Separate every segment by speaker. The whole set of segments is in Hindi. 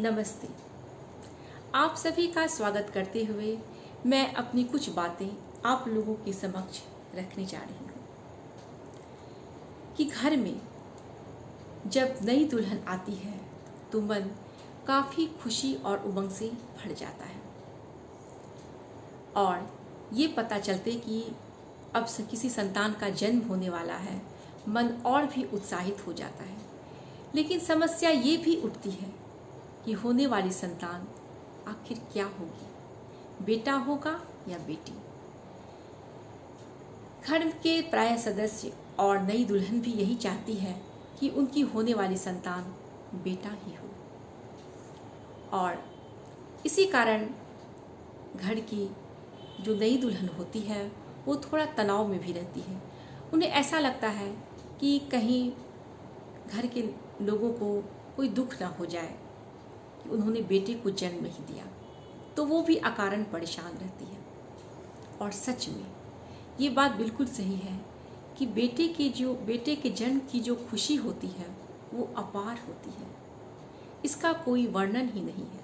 Speaker 1: नमस्ते। आप सभी का स्वागत करते हुए मैं अपनी कुछ बातें आप लोगों के समक्ष रखने जा रही हूँ कि घर में जब नई दुल्हन आती है तो मन काफ़ी खुशी और उमंग से भर जाता है और ये पता चलते कि अब किसी संतान का जन्म होने वाला है, मन और भी उत्साहित हो जाता है। लेकिन समस्या ये भी उठती है कि होने वाली संतान आखिर क्या होगी, बेटा होगा या बेटी। घर के प्राय सदस्य और नई दुल्हन भी यही चाहती है कि उनकी होने वाली संतान बेटा ही हो और इसी कारण घर की जो नई दुल्हन होती है वो थोड़ा तनाव में भी रहती है। उन्हें ऐसा लगता है कि कहीं घर के लोगों को कोई दुख ना हो जाए कि उन्होंने बेटे को जन्म नहीं दिया, तो वो भी अकारण परेशान रहती है। और सच में ये बात बिल्कुल सही है कि बेटे के जन्म की जो खुशी होती है वो अपार होती है, इसका कोई वर्णन ही नहीं है।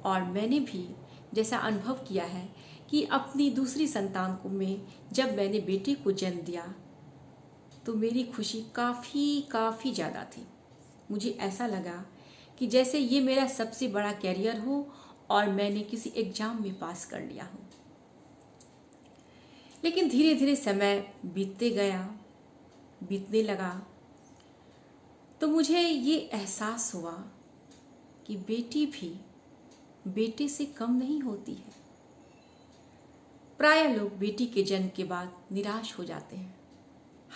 Speaker 1: और मैंने भी जैसा अनुभव किया है कि अपनी दूसरी संतान को जब मैंने बेटे को जन्म दिया तो मेरी खुशी काफ़ी ज़्यादा थी। मुझे ऐसा लगा कि जैसे ये मेरा सबसे बड़ा कैरियर हो और मैंने किसी एग्जाम में पास कर लिया हो। लेकिन धीरे धीरे समय बीतने लगा तो मुझे ये एहसास हुआ कि बेटी भी बेटे से कम नहीं होती है। प्राय लोग बेटी के जन्म के बाद निराश हो जाते हैं,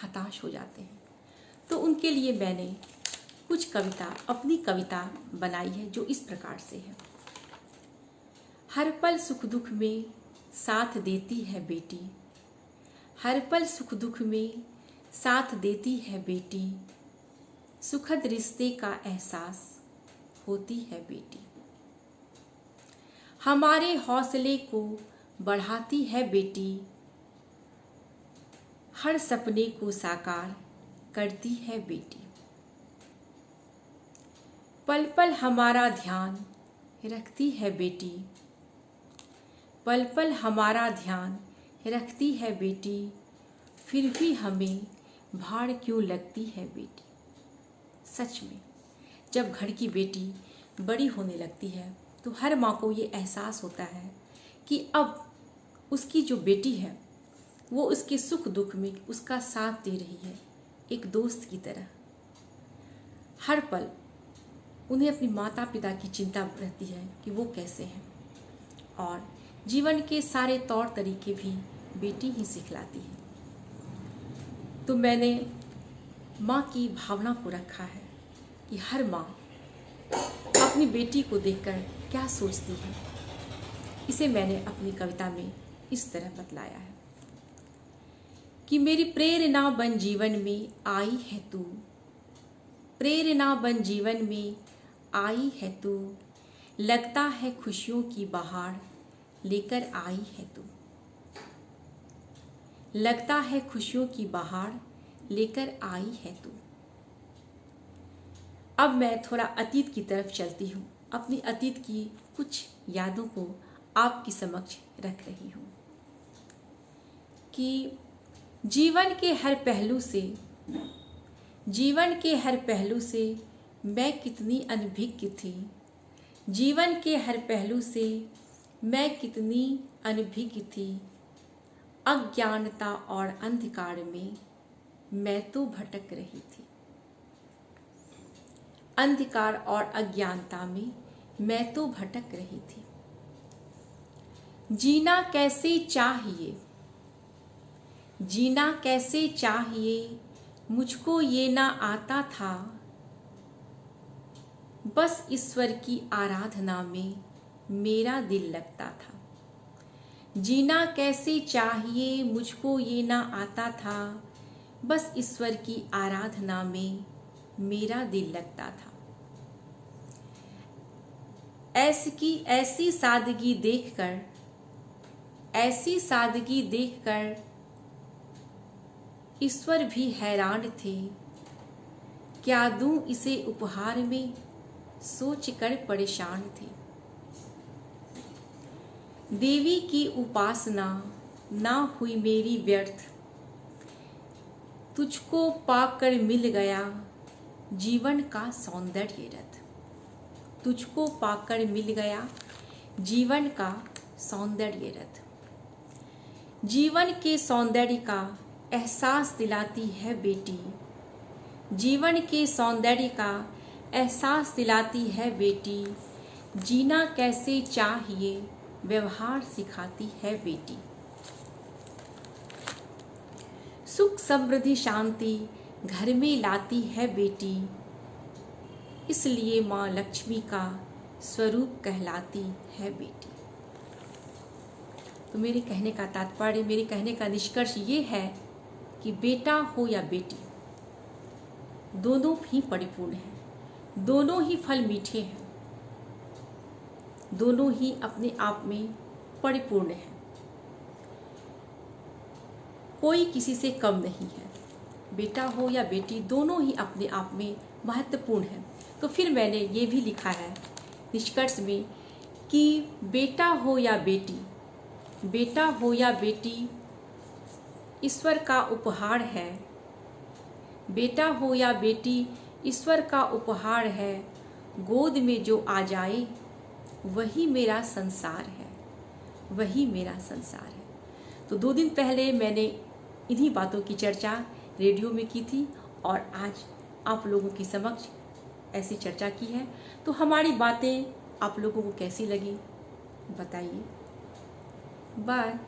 Speaker 1: हताश हो जाते हैं। तो उनके लिए मैंने अपनी कविता बनाई है जो इस प्रकार से है। हर पल सुख दुख में साथ देती है बेटी, हर पल सुख दुख में साथ देती है बेटी, सुखद रिश्ते का एहसास होती है बेटी। हमारे हौसले को बढ़ाती है बेटी, हर सपने को साकार करती है बेटी। पल पल हमारा ध्यान रखती है बेटी, पल पल हमारा ध्यान रखती है बेटी, फिर भी हमें भाड़ क्यों लगती है बेटी। सच में जब घर की बेटी बड़ी होने लगती है तो हर माँ को ये एहसास होता है कि अब उसकी जो बेटी है वो उसके सुख दुख में उसका साथ दे रही है, एक दोस्त की तरह। हर पल उन्हें अपनी माता पिता की चिंता रहती है कि वो कैसे हैं और जीवन के सारे तौर तरीके भी बेटी ही सिखलाती है। तो मैंने माँ की भावना को रखा है कि हर माँ अपनी बेटी को देखकर क्या सोचती है, इसे मैंने अपनी कविता में इस तरह बतलाया है कि मेरी प्रेरणा बन जीवन में आई है तू, प्रेरणा बन जीवन में आई है तू, लगता है खुशियों की बहार लेकर आई है तू, लगता है खुशियों की बहार लेकर आई है तू। अब मैं थोड़ा अतीत की तरफ चलती हूँ, अपनी अतीत की कुछ यादों को आपकी समक्ष रख रही हूँ कि जीवन के हर पहलू से मैं कितनी अनभिज्ञ थी, जीवन के हर पहलू से मैं कितनी अनभिज्ञ थी, अज्ञानता और अंधकार में मैं तो भटक रही थी, अंधकार और अज्ञानता में मैं तो भटक रही थी। जीना कैसे चाहिए मुझको ये ना आता था, बस ईश्वर की आराधना में मेरा दिल लगता था। जीना कैसे चाहिए मुझको ये ना आता था, बस ईश्वर की आराधना में मेरा दिल लगता था। ऐसी सादगी देखकर ईश्वर भी हैरान थे, क्या दूं इसे उपहार में, सोच कर परेशान थे। देवी की उपासना ना हुई मेरी व्यर्थ, तुझको पाकर मिल गया जीवन का सौंदर्य रथ। तुझको पाकर मिल गया जीवन का सौंदर्य रथ। जीवन के सौंदर्य का एहसास दिलाती है बेटी। जीवन के सौंदर्य का एहसास दिलाती है बेटी। जीना कैसे चाहिए व्यवहार सिखाती है बेटी। सुख समृद्धि शांति घर में लाती है बेटी, इसलिए माँ लक्ष्मी का स्वरूप कहलाती है बेटी। तो मेरे कहने का तात्पर्य, मेरे कहने का निष्कर्ष ये है कि बेटा हो या बेटी, दोनों ही परिपूर्ण हैं, दोनों ही फल मीठे हैं, दोनों ही अपने आप में परिपूर्ण हैं। कोई किसी से कम नहीं है। बेटा हो या बेटी, दोनों ही अपने आप में महत्वपूर्ण है। तो फिर मैंने ये भी लिखा है निष्कर्ष में कि बेटा हो या बेटी, बेटा हो या बेटी ईश्वर का उपहार है। बेटा हो या बेटी ईश्वर का उपहार है। गोद में जो आ जाए वही मेरा संसार है, वही मेरा संसार है। तो 2 दिन पहले मैंने इन्हीं बातों की चर्चा रेडियो में की थी और आज आप लोगों के समक्ष ऐसी चर्चा की है। तो हमारी बातें आप लोगों को कैसी लगी बताइए। बाय।